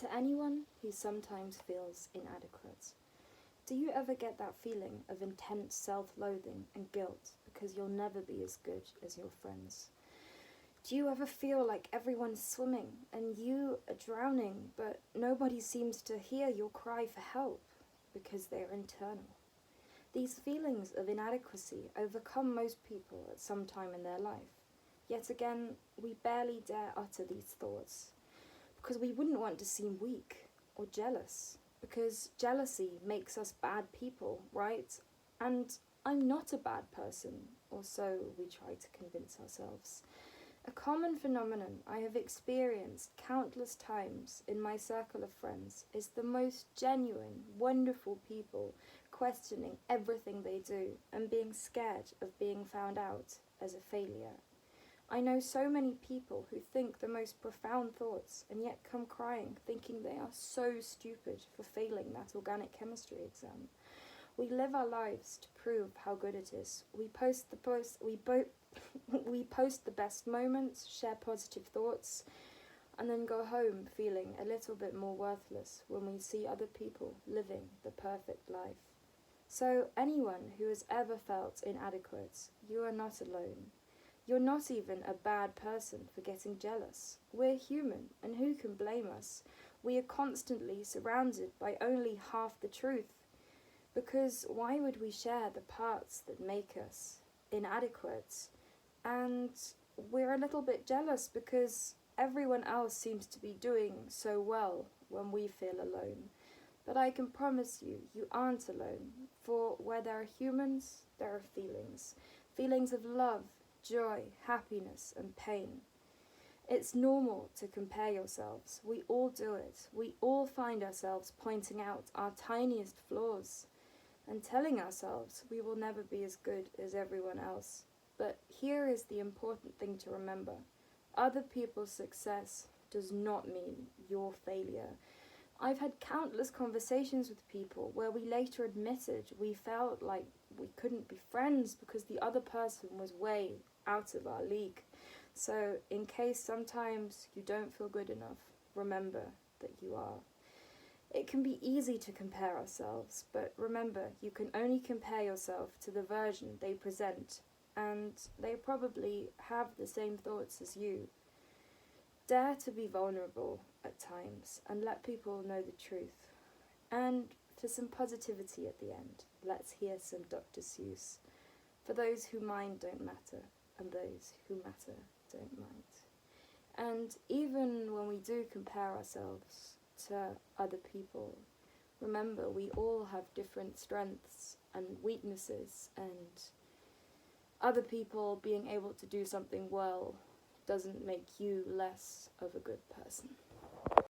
To anyone who sometimes feels inadequate, do you ever get that feeling of intense self-loathing and guilt because you'll never be as good as your friends? Do you ever feel like everyone's swimming and you are drowning, but nobody seems to hear your cry for help because they're internal? These feelings of inadequacy overcome most people at some time in their life. Yet again, we barely dare utter these thoughts because we wouldn't want to seem weak or jealous, because jealousy makes us bad people, right? And I'm not a bad person, or so we try to convince ourselves. A common phenomenon I have experienced countless times in my circle of friends is the most genuine, wonderful people questioning everything they do and being scared of being found out as a failure. I know so many people who think the most profound thoughts and yet come crying, thinking they are so stupid for failing that organic chemistry exam. We live our lives to prove how good it is. We post the best moments, share positive thoughts, and then go home feeling a little bit more worthless when we see other people living the perfect life. So anyone who has ever felt inadequate, you are not alone. You're not even a bad person for getting jealous. We're human, and who can blame us? We are constantly surrounded by only half the truth. Because why would we share the parts that make us inadequate? And we're a little bit jealous because everyone else seems to be doing so well when we feel alone. But I can promise you, you aren't alone. For where there are humans, there are feelings. Feelings of love, joy, happiness, and pain. It's normal to compare yourselves. We all do it. We all find ourselves pointing out our tiniest flaws and telling ourselves we will never be as good as everyone else. But here is the important thing to remember. Other people's success does not mean your failure. I've had countless conversations with people where we later admitted we felt like we couldn't be friends because the other person was way out of our league. So in case sometimes you don't feel good enough, remember that you are. It can be easy to compare ourselves, but remember, you can only compare yourself to the version they present, and they probably have the same thoughts as you. Dare to be vulnerable at times and let people know the truth. And for some positivity at the end, let's hear some Dr. Seuss. For those who mind don't matter, and those who matter don't mind. And even when we do compare ourselves to other people, remember we all have different strengths and weaknesses, and other people being able to do something well doesn't make you less of a good person.